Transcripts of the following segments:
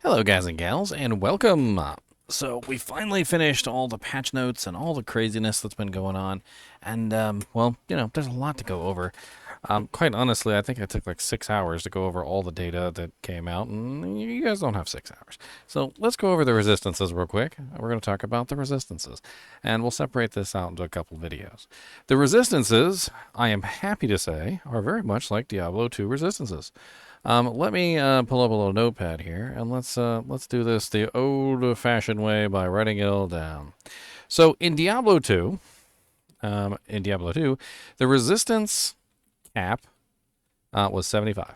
Hello, guys and gals, and welcome. So we finally finished all the patch notes and all the craziness that's been going on, and well, there's a lot to go over. Quite honestly, I think I took like 6 hours to go over all the data that came out, and you guys don't have 6 hours. So let's go over the resistances real quick. We're going to talk about the resistances, and we'll separate this out into a couple videos. The resistances, I am happy to say, are very much like Diablo 2 resistances. Let me pull up a little notepad here, and let's do this the old-fashioned way by writing it all down. So in Diablo 2, the resistance cap was 75.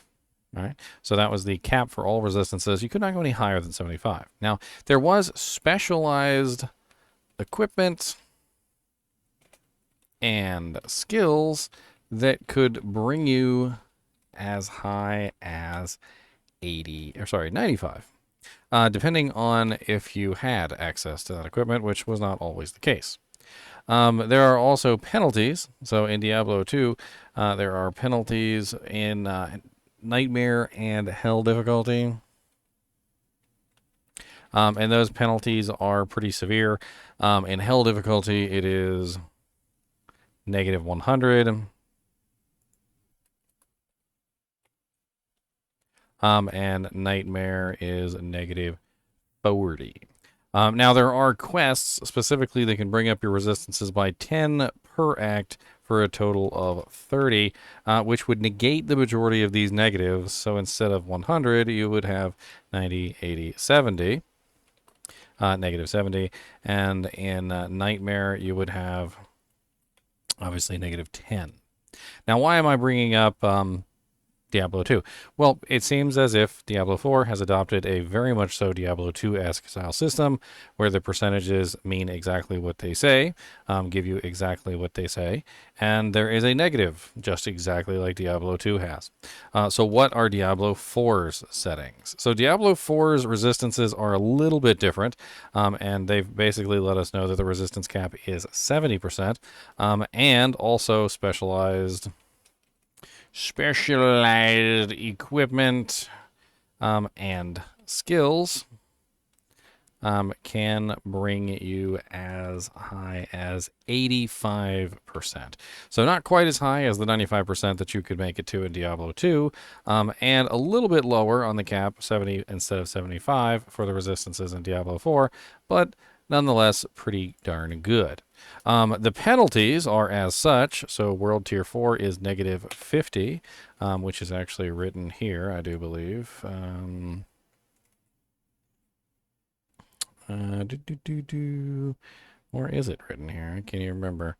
All right, so that was the cap for all resistances. You could not go any higher than 75. Now there was specialized equipment and skills that could bring you as high as 95, depending on if you had access to that equipment, which was not always the case. There are also penalties. So in Diablo 2, there are penalties in Nightmare and Hell difficulty. And those penalties are pretty severe. In Hell difficulty, it is -100. And Nightmare is -40. Now, there are quests specifically that can bring up your resistances by 10 per act for a total of 30, which would negate the majority of these negatives. So instead of 100, you would have 90, 80, 70, -70. And in Nightmare, you would have, obviously, -10. Now, why am I bringing up Diablo 2? Well, it seems as if Diablo 4 has adopted a very much so Diablo 2-esque style system where the percentages mean exactly what they say, give you exactly what they say, and there is a negative just exactly like Diablo 2 has. So what are Diablo 4's settings? So Diablo 4's resistances are a little bit different, and they've basically let us know that the resistance cap is 70%, and also specialized equipment and skills can bring you as high as 85%. So not quite as high as the 95% that you could make it to in Diablo 2, and a little bit lower on the cap, 70 instead of 75 for the resistances in Diablo 4, but nonetheless pretty darn good. The penalties are as such. So World Tier 4 is -50, which is actually written here, I do believe. Or is it written here? I can't even remember.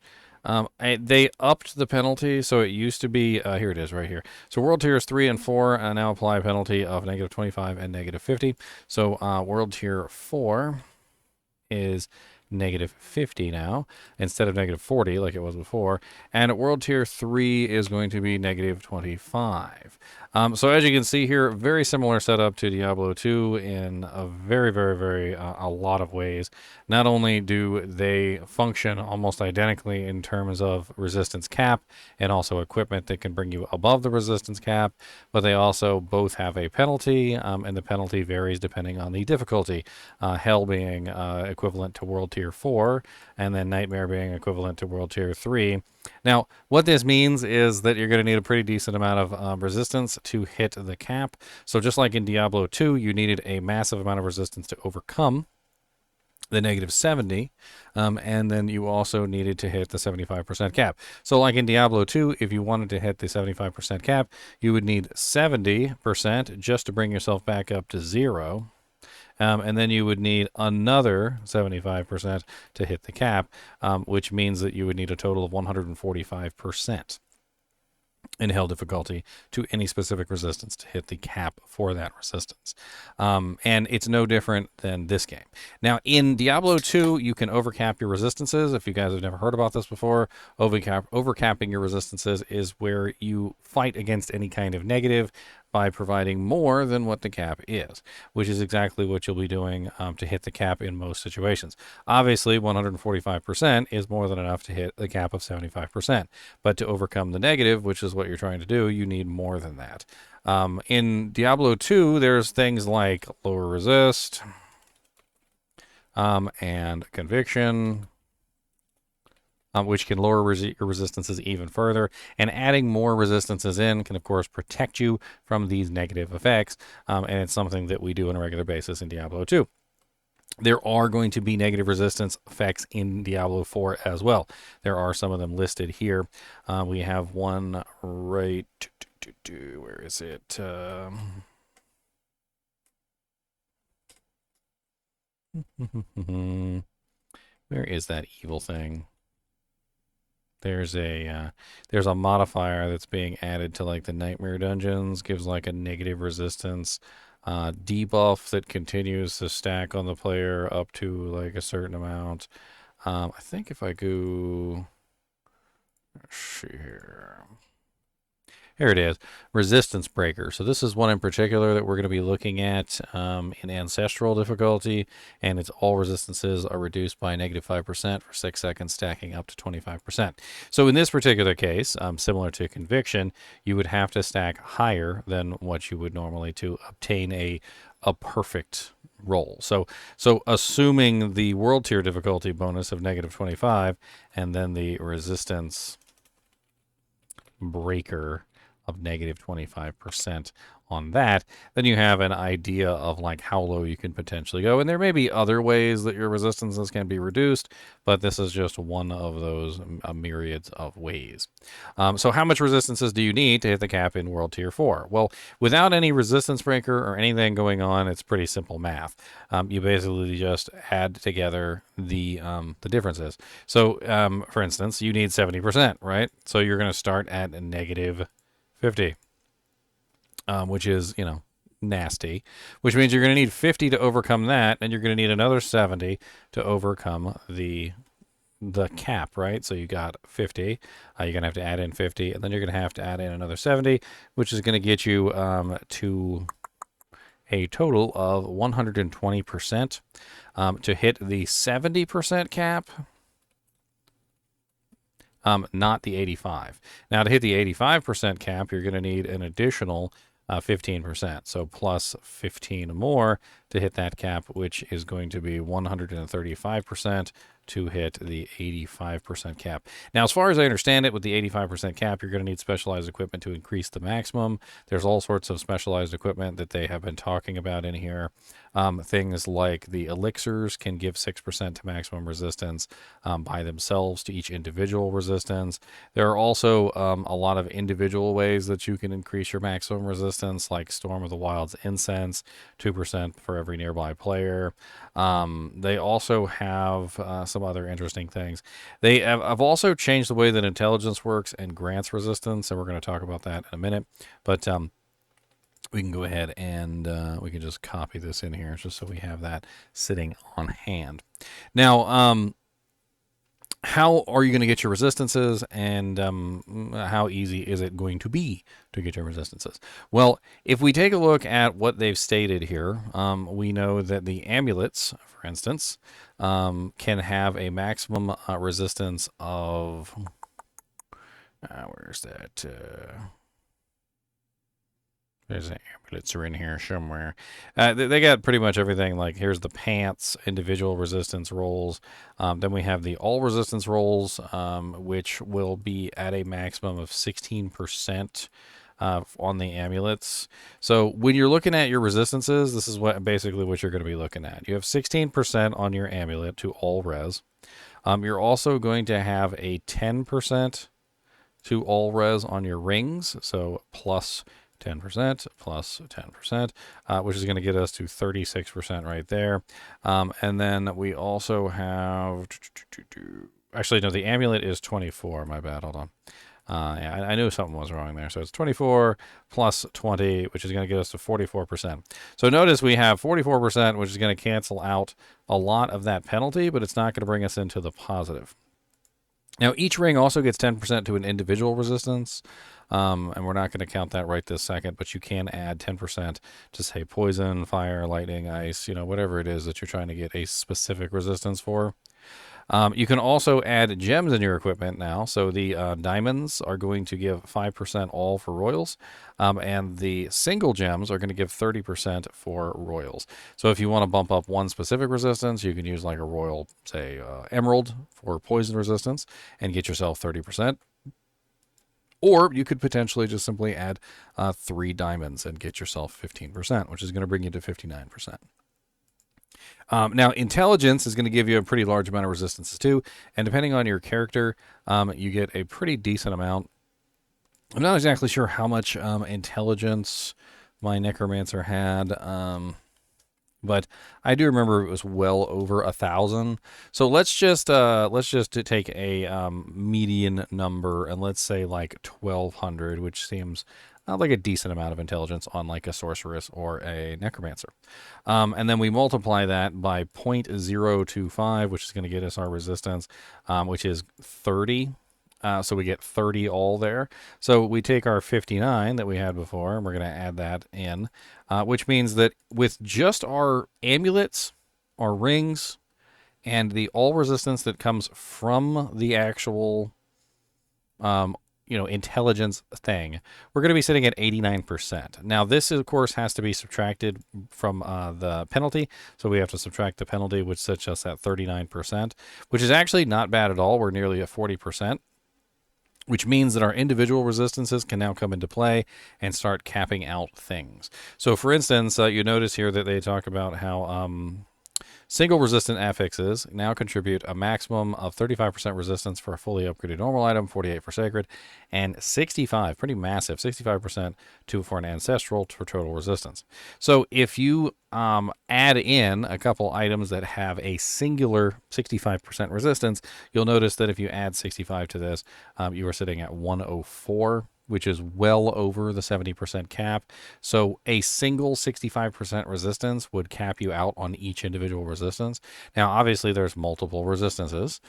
They upped the penalty, so it used to be, here it is right here. So World Tiers 3 and 4 now apply a penalty of -25 and -50. So World Tier 4 is -50 now instead of -40 like it was before, and at World Tier 3 is going to be -25. So as you can see here, very similar setup to Diablo 2 in a very, very, very a lot of ways. Not only do they function almost identically in terms of resistance cap and also equipment that can bring you above the resistance cap, but they also both have a penalty, and the penalty varies depending on the difficulty. Hell being equivalent to World Tier 4, and then Nightmare being equivalent to World Tier 3. Now, what this means is that you're going to need a pretty decent amount of resistance to hit the cap. So just like in Diablo 2, you needed a massive amount of resistance to overcome the -70, and then you also needed to hit the 75% cap. So like in Diablo 2, if you wanted to hit the 75% cap, you would need 70% just to bring yourself back up to 0. And then you would need another 75% to hit the cap, which means that you would need a total of 145% in Hell difficulty to any specific resistance to hit the cap for that resistance. And it's no different than this game. Now, in Diablo 2, you can overcap your resistances. If you guys have never heard about this before, overcapping your resistances is where you fight against any kind of negative by providing more than what the cap is, which is exactly what you'll be doing to hit the cap in most situations. Obviously, 145% is more than enough to hit the cap of 75%, but to overcome the negative, which is what you're trying to do, you need more than that. In Diablo 2, there's things like lower resist and conviction, which can lower resistances even further. And adding more resistances in can, of course, protect you from these negative effects. And it's something that we do on a regular basis in Diablo 2. There are going to be negative resistance effects in Diablo 4 as well. There are some of them listed here. We have one right. Where is it? Where is that evil thing? There's a modifier that's being added to like the nightmare dungeons, gives like a negative resistance debuff that continues to stack on the player up to like a certain amount. I think if I go, let's see here. Here it is, Resistance Breaker. So this is one in particular that we're going to be looking at in Ancestral difficulty, and it's all resistances are reduced by -5% for 6 seconds, stacking up to 25%. So in this particular case, similar to Conviction, you would have to stack higher than what you would normally to obtain a perfect roll. So assuming the World Tier difficulty bonus of -25, and then the Resistance Breaker of -25% on that, then you have an idea of like how low you can potentially go. And there may be other ways that your resistances can be reduced, but this is just one of those myriads of ways. So how much resistances do you need to hit the cap in World Tier 4? Well, without any resistance breaker or anything going on, it's pretty simple math. You basically just add together the differences. So for instance, you need 70%, right? So you're going to start at a -50, which is, nasty, which means you're going to need 50 to overcome that, and you're going to need another 70 to overcome the cap, right? So you got 50. You're going to have to add in 50, and then you're going to have to add in another 70, which is going to get you to a total of 120%. To hit the 70% cap, not the 85. Now, to hit the 85% cap, you're going to need an additional 15%. So plus 15 more to hit that cap, which is going to be 135% to hit the 85% cap. Now, as far as I understand it, with the 85% cap, you're going to need specialized equipment to increase the maximum. There's all sorts of specialized equipment that they have been talking about in here. Things like the elixirs can give 6% to maximum resistance by themselves to each individual resistance. There are also a lot of individual ways that you can increase your maximum resistance, like Storm of the Wild's Incense, 2% for every nearby player. They also have some other interesting things. They have also changed the way that intelligence works and grants resistance, and we're going to talk about that in a minute. But we can go ahead and we can just copy this in here just so we have that sitting on hand. Now, how are you going to get your resistances, and how easy is it going to be to get your resistances? Well, if we take a look at what they've stated here, we know that the amulets, for instance, can have a maximum resistance of, where's that? There's an amulets are in here somewhere. They got pretty much everything. Like here's the pants, individual resistance rolls. Then we have the all resistance rolls, which will be at a maximum of 16% on the amulets. So when you're looking at your resistances, this is basically what you're going to be looking at. You have 16% on your amulet to all res. You're also going to have a 10% to all res on your rings. So plus 10% plus 10%, which is going to get us to 36% right there. And then we also have, actually, no, the amulet is 24. My bad. Hold on. Yeah, I knew something was wrong there. So it's 24 plus 20, which is going to get us to 44%. So notice we have 44%, which is going to cancel out a lot of that penalty, but it's not going to bring us into the positive. Now, each ring also gets 10% to an individual resistance, and we're not going to count that right this second, but you can add 10% to, say, poison, fire, lightning, ice, whatever it is that you're trying to get a specific resistance for. You can also add gems in your equipment now. So the diamonds are going to give 5% all for royals, and the single gems are going to give 30% for royals. So if you want to bump up one specific resistance, you can use like a royal, say, emerald for poison resistance and get yourself 30%. Or you could potentially just simply add 3 diamonds and get yourself 15%, which is going to bring you to 59%. Now, intelligence is going to give you a pretty large amount of resistances too, and depending on your character, you get a pretty decent amount. I'm not exactly sure how much intelligence my necromancer had, but I do remember it was well over 1,000. So let's just take a median number, and let's say like 1,200, which seems like a decent amount of intelligence on like a sorceress or a necromancer. And then we multiply that by 0.025, which is going to get us our resistance, which is 30. So we get 30 all there. So we take our 59 that we had before, and we're going to add that in, which means that with just our amulets, our rings, and the all resistance that comes from the actual intelligence thing, we're going to be sitting at 89%. Now, this, of course, has to be subtracted from the penalty. So we have to subtract the penalty, which sets us at 39%, which is actually not bad at all. We're nearly at 40%, which means that our individual resistances can now come into play and start capping out things. So, for instance, you notice here that they talk about how single resistant affixes now contribute a maximum of 35% resistance for a fully upgraded normal item, 48 for sacred, and 65, pretty massive, 65% for an ancestral for total resistance. So if you add in a couple items that have a singular 65% resistance, you'll notice that if you add 65 to this, you are sitting at 104, which is well over the 70% cap. So a single 65% resistance would cap you out on each individual resistance. Now, obviously, there's multiple resistances,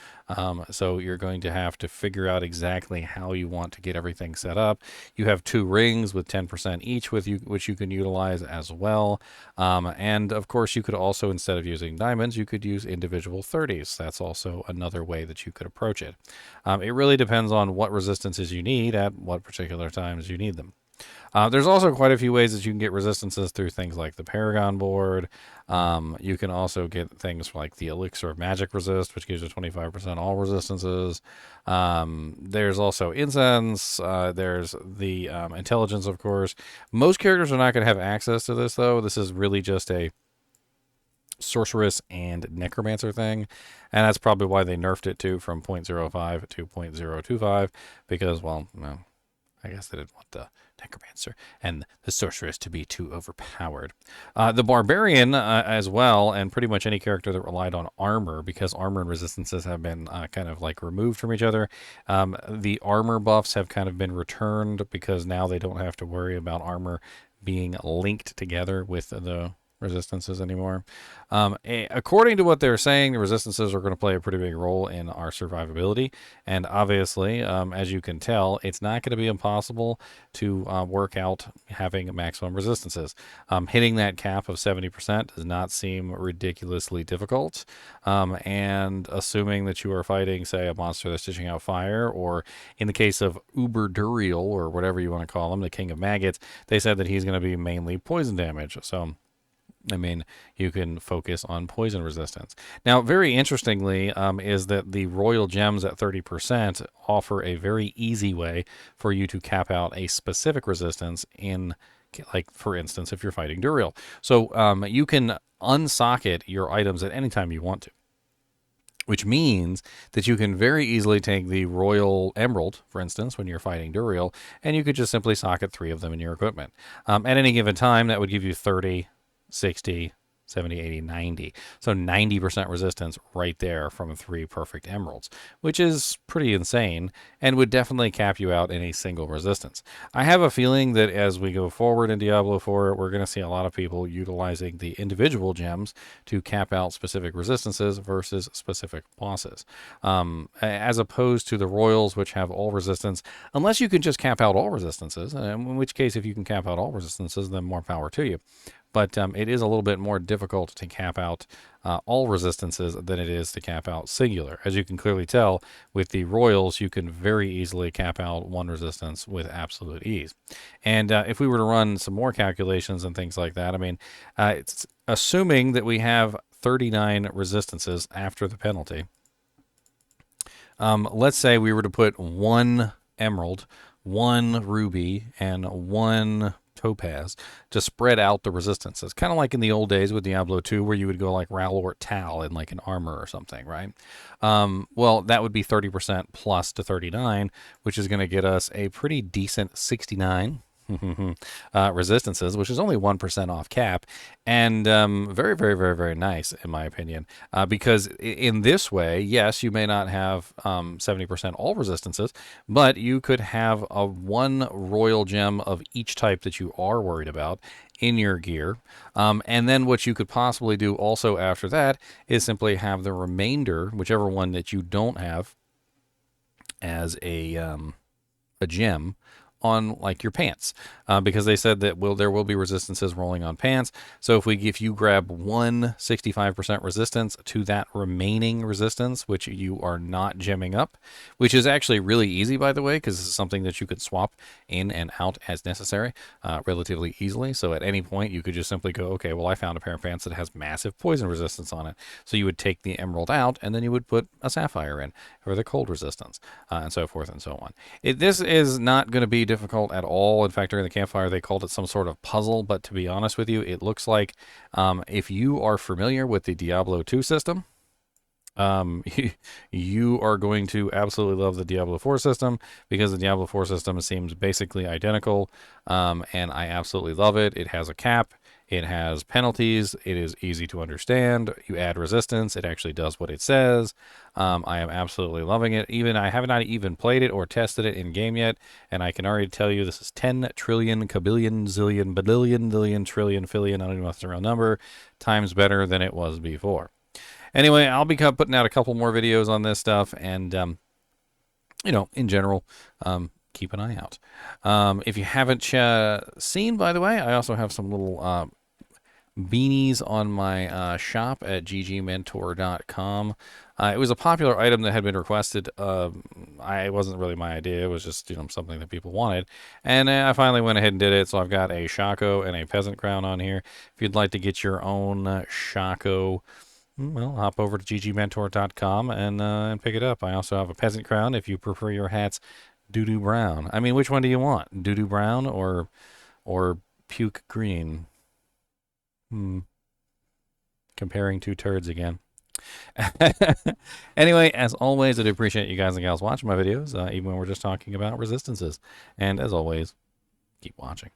so you're going to have to figure out exactly how you want to get everything set up. You have 2 rings with 10% each, which you can utilize as well. And, of course, you could also, instead of using diamonds, you could use individual 30s. That's also another way that you could approach it. It really depends on what resistances you need at what particular times you need them. There's also quite a few ways that you can get resistances through things like the Paragon board. You can also get things like the Elixir of Magic Resist, which gives you 25% all resistances. There's also Incense. There's the Intelligence, of course. Most characters are not going to have access to this, though. This is really just a sorceress and necromancer thing, and that's probably why they nerfed it too from 0.05 to 0.025, because, well, no, I guess they didn't want the necromancer and the sorceress to be too overpowered. The barbarian as well, and pretty much any character that relied on armor, because armor and resistances have been kind of like removed from each other. The armor buffs have kind of been returned because now they don't have to worry about armor being linked together with the resistances anymore. According to what they're saying, the resistances are going to play a pretty big role in our survivability, and obviously, as you can tell, it's not going to be impossible to work out having maximum resistances. Hitting that cap of 70% does not seem ridiculously difficult, and assuming that you are fighting, say, a monster that's dishing out fire, or in the case of Uber Duriel, or whatever you want to call him, the King of Maggots, they said that he's going to be mainly poison damage, so I mean, you can focus on poison resistance. Now, very interestingly, is that the royal gems at 30% offer a very easy way for you to cap out a specific resistance in, like, for instance, if you're fighting Duriel. So you can unsocket your items at any time you want to, which means that you can very easily take the Royal Emerald, for instance, when you're fighting Duriel, and you could just simply socket 3 of them in your equipment. At any given time, that would give you 30, 60, 70, 80, 90. So 90% resistance right there from 3 perfect emeralds, which is pretty insane and would definitely cap you out in a single resistance. I have a feeling that as we go forward in Diablo 4, we're going to see a lot of people utilizing the individual gems to cap out specific resistances versus specific bosses, as opposed to the royals, which have all resistance, unless you can just cap out all resistances, in which case, if you can cap out all resistances, then more power to you. but it is a little bit more difficult to cap out all resistances than it is to cap out singular. As you can clearly tell, with the royals, you can very easily cap out one resistance with absolute ease. And if we were to run some more calculations and things like that, I mean, it's assuming that we have 39 resistances after the penalty. Let's say we were to put one emerald, one ruby, and one topaz to spread out the resistances, kind of like in the old days with Diablo 2, where you would go like Ralort Tal in like an armor or something, right? Well, that would be 30% plus to 39, which is going to get us a pretty decent 69 resistances, which is only 1% off cap, and very, very, very, very nice in my opinion. Because in this way, yes, you may not have 70% all resistances, but you could have a one royal gem of each type that you are worried about in your gear. And then what you could possibly do also after that is simply have the remainder, whichever one that you don't have as a gem, on like your pants, because they said that there will be resistances rolling on pants. So if you grab one 65% resistance to that remaining resistance, which you are not gemming up, which is actually really easy, by the way, because this is something that you could swap in and out as necessary relatively easily. So at any point you could just simply go, okay, well, I found a pair of pants that has massive poison resistance on it. So you would take the emerald out and then you would put a sapphire in for the cold resistance, and so forth and so on. This is not going to be difficult at all. In fact, during the campfire, they called it some sort of puzzle, but to be honest with you, it looks like if you are familiar with the Diablo 2 system, you are going to absolutely love the Diablo 4 system, because the Diablo 4 system seems basically identical, and I absolutely love it. It has a cap. It has penalties. It is easy to understand. You add resistance. It actually does what it says. I am absolutely loving it. I have not even played it or tested it in game yet, and I can already tell you this is 10 trillion, kabillion, zillion, badillion, billion, trillion, fillion, I don't even know if it's a real number, times better than it was before. Anyway, I'll be putting out a couple more videos on this stuff, and, in general, keep an eye out. If you haven't seen, by the way, I also have some little beanies on my shop at ggmentor.com. It was a popular item that had been requested. It wasn't really my idea. It was just something that people wanted, and I finally went ahead and did it. So I've got a Shaco and a peasant crown on here. If you'd like to get your own Shaco, well, hop over to ggmentor.com and pick it up. I also have a peasant crown if you prefer your hats doo-doo brown. I mean, which one do you want? Doo-doo brown or puke green? Comparing two turds again. Anyway, as always, I do appreciate you guys and gals watching my videos, even when we're just talking about resistances. And as always, keep watching.